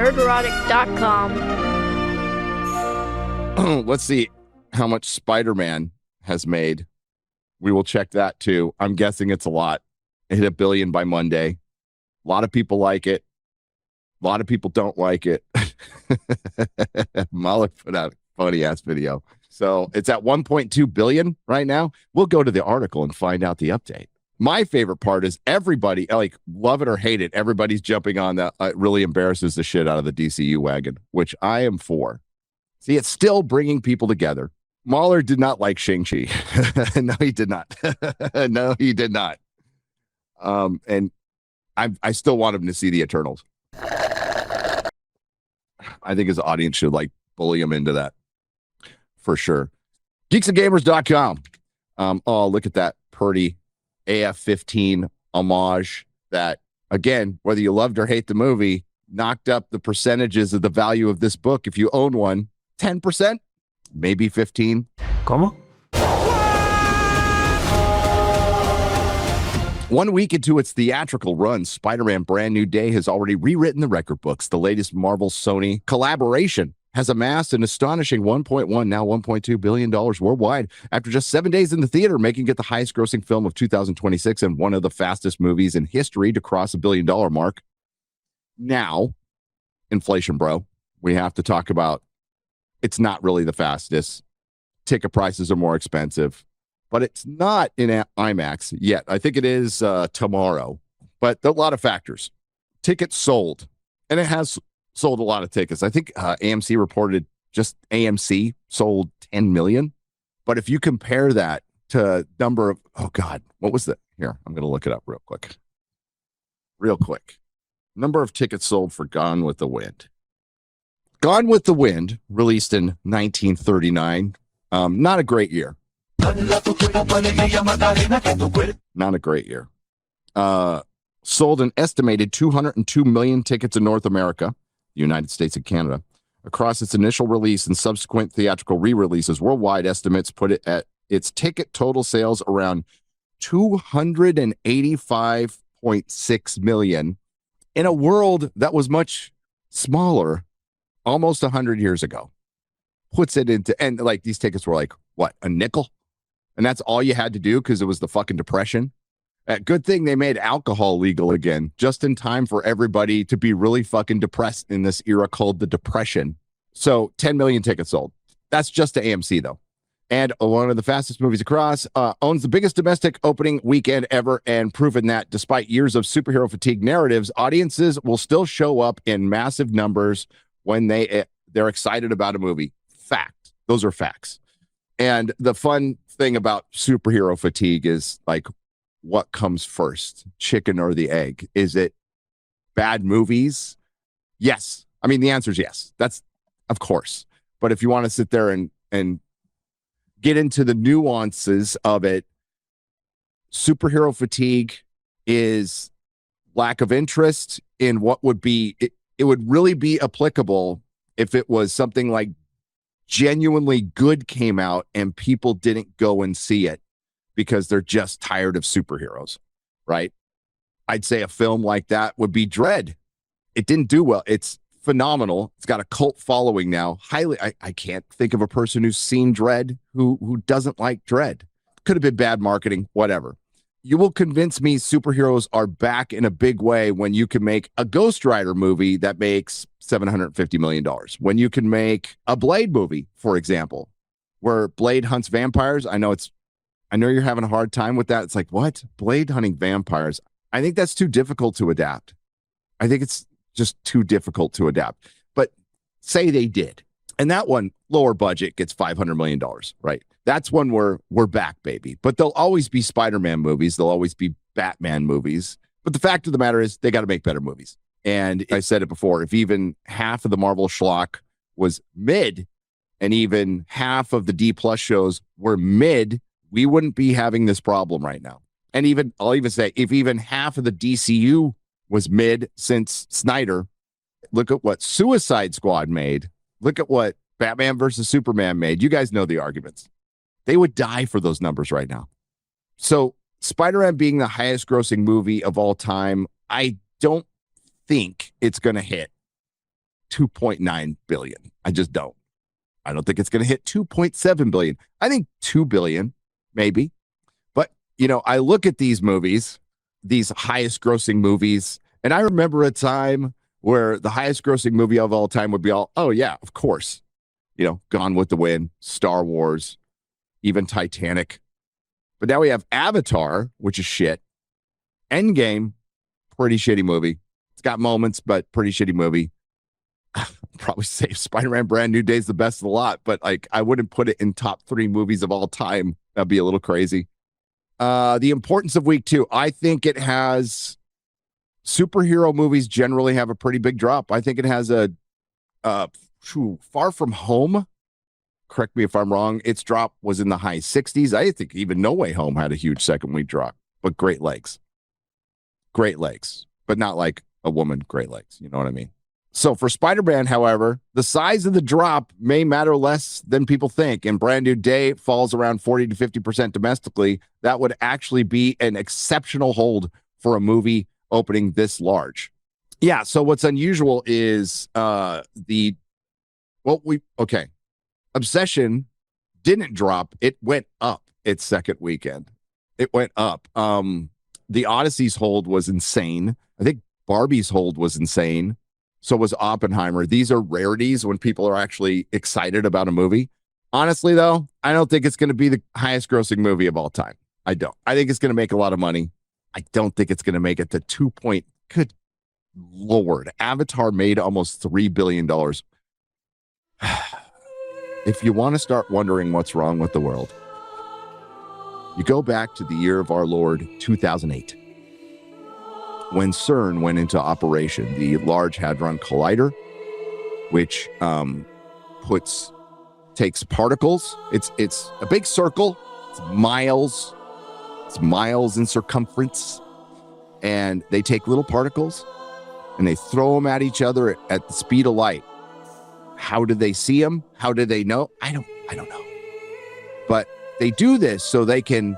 Nerderotic.com. Let's see how much Spider-Man has made. We will check that too. I'm guessing it's a lot. It hit $1 billion by Monday. A lot of people like it. A lot of people don't like it. Mahler put out a funny ass video. So it's at 1.2 billion right now. We'll go to the article and find out the update. My favorite part is everybody, like, love it or hate it, everybody's jumping on that. It really embarrasses the shit out of the DCU wagon, which I am for. See, it's still bringing people together. Mahler did not like Shang-Chi. No, he did not. No, he did not. And I still want him to see the Eternals. I think his audience should like bully him into that for sure. Geeksandgamers.com. Oh, look at that pretty AF-15 homage that, again, whether you loved or hate the movie, knocked up the percentages of the value of this book. If you own one, 10%, maybe 15. ¿Cómo? 1 week into its theatrical run, Spider-Man Brand New Day has already rewritten the record books. The latest Marvel-Sony collaboration has amassed an astonishing $1.1, now $1.2 billion worldwide after just 7 days in the theater, making it the highest-grossing film of 2026 and one of the fastest movies in history to cross $1 billion mark. Now, inflation, bro. We have to talk about it's not really the fastest. Ticket prices are more expensive. But it's not in IMAX yet. I think it is tomorrow. But a lot of factors. Tickets sold. And it has sold a lot of tickets. I think AMC reported just AMC sold 10 million. But if you compare that to number of, oh God, what was that? Here, I'm going to look it up real quick. Real quick. Number of tickets sold for Gone with the Wind. Gone with the Wind, released in 1939. Not a great year. Not a great year. Sold an estimated 202 million tickets in North America, the United States and Canada. Across its initial release and subsequent theatrical re-releases, worldwide estimates put it at its ticket total sales around 285.6 million in a world that was much smaller almost 100 years ago. Puts it into, and like these tickets were like, what, a nickel? And that's all you had to do because it was the fucking Depression. Good thing they made alcohol legal again, just in time for everybody to be really fucking depressed in this era called the Depression. So 10 million tickets sold. That's just to AMC, though. And one of the fastest movies across, owns the biggest domestic opening weekend ever, and proven that despite years of superhero fatigue narratives, audiences will still show up in massive numbers when they're excited about a movie. Fact. Those are facts. And the fun thing about superhero fatigue is like, what comes first, chicken or the egg? Is it bad movies? Yes. I mean, the answer is yes. That's, of course. But if you want to sit there and get into the nuances of it, superhero fatigue is lack of interest in what would be, it would really be applicable if it was something like genuinely good came out and people didn't go and see it because they're just tired of superheroes, right? I'd say a film like that would be Dredd. It didn't do well. It's phenomenal. It's got a cult following now. I can't think of a person who's seen Dredd who doesn't like Dredd. Could have been bad marketing, whatever. You will convince me superheroes are back in a big way when you can make a Ghost Rider movie that makes $750 million. When you can make a Blade movie, for example, where Blade hunts vampires. I know you're having a hard time with that. It's like, what? Blade hunting vampires? I think that's too difficult to adapt. I think it's just too difficult to adapt. But say they did. And that one, lower budget, gets $500 million, right? That's when we're back, baby. But there'll always be Spider-Man movies. There'll always be Batman movies. But the fact of the matter is they got to make better movies. And I said it before, if even half of the Marvel schlock was mid and even half of the D+ shows were mid, we wouldn't be having this problem right now. And I'll even say, if even half of the DCU was mid since Snyder, look at what Suicide Squad made. Look at what Batman versus Superman made. You guys know the arguments. They would die for those numbers right now. So Spider-Man being the highest grossing movie of all time, I don't think it's going to hit 2.9 billion. I just don't. I don't think it's going to hit 2.7 billion. I think 2 billion, maybe. But, I look at these movies, these highest grossing movies, and I remember a time where the highest grossing movie of all time would be oh yeah, of course. Gone with the Wind, Star Wars, even Titanic. But now we have Avatar, which is shit. Endgame, pretty shitty movie. It's got moments, but pretty shitty movie. Probably say Spider-Man Brand New Day is the best of the lot, but I wouldn't put it in top 3 movies of all time. That'd be a little crazy. The importance of week 2, I think it has superhero movies generally have a pretty big drop. I think it has a Far From Home. Correct me if I'm wrong. Its drop was in the high 60s. I think even No Way Home had a huge second week drop, but great legs, but not like a woman, great legs. You know what I mean? So for Spider-Man, however, the size of the drop may matter less than people think. And Brand New Day falls around 40 to 50% domestically. That would actually be an exceptional hold for a movie opening this large. Yeah. So what's unusual is Obsession didn't drop. It went up its second weekend. It went up. The Odyssey's hold was insane. I think Barbie's hold was insane. So was Oppenheimer. These are rarities when people are actually excited about a movie. Honestly, though, I don't think it's going to be the highest grossing movie of all time. I don't. I think it's going to make a lot of money. I don't think it's going to make it to Good Lord. Avatar made almost $3 billion. If you want to start wondering what's wrong with the world, you go back to the year of our Lord, 2008. When CERN went into operation, the Large Hadron Collider, which takes particles. It's a big circle. It's miles in circumference, and they take little particles and they throw them at each other at the speed of light. How do they see them? How do they know? I don't know. But they do this so they can,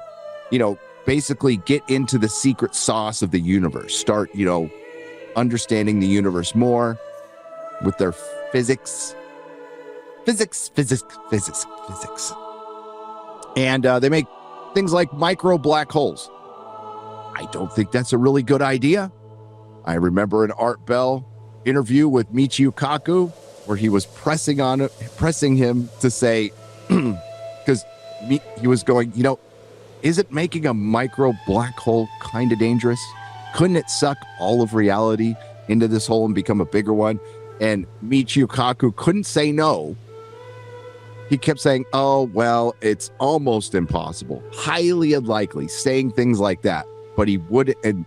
basically get into the secret sauce of the universe, start, understanding the universe more with their physics. And they make things like micro black holes. I don't think that's a really good idea. I remember an Art Bell interview with Michio Kaku where he was pressing him to say, because he was going, isn't making a micro black hole kind of dangerous? Couldn't it suck all of reality into this hole and become a bigger one? And Michio Kaku couldn't say no. He kept saying, oh, well, it's almost impossible, highly unlikely, saying things like that. But he would, and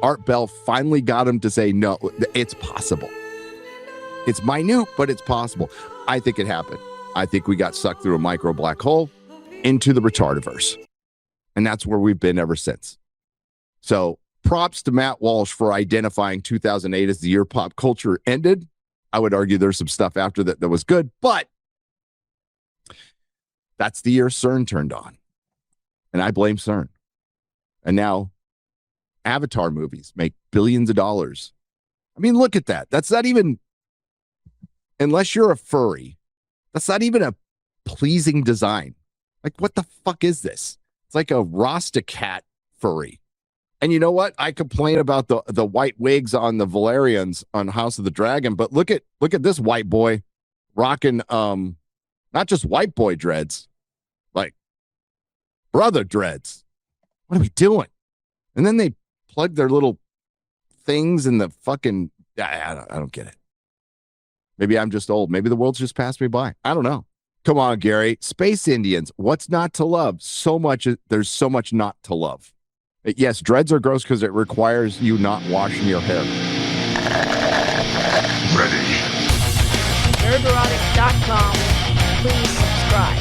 Art Bell finally got him to say, no, it's possible. It's minute, but it's possible. I think it happened. I think we got sucked through a micro black hole into the retardiverse. And that's where we've been ever since. So props to Matt Walsh for identifying 2008 as the year pop culture ended. I would argue there's some stuff after that was good, but that's the year CERN turned on. And I blame CERN. And now Avatar movies make billions of dollars. I mean, look at that. That's not even, unless you're a furry, that's not even a pleasing design. Like, what the fuck is this? It's like a Rasta cat furry. And you know what? I complain about the white wigs on the Valerians on House of the Dragon, but look at this white boy rocking not just white boy dreads, like brother dreads. What are we doing? And then they plug their little things in the fucking, I don't get it. Maybe I'm just old. Maybe the world's just passed me by. I don't know. Come on, Gary. Space Indians. What's not to love? There's so much not to love. Yes, dreads are gross because it requires you not washing your hair. Ready. Nerderotic.com. Please subscribe.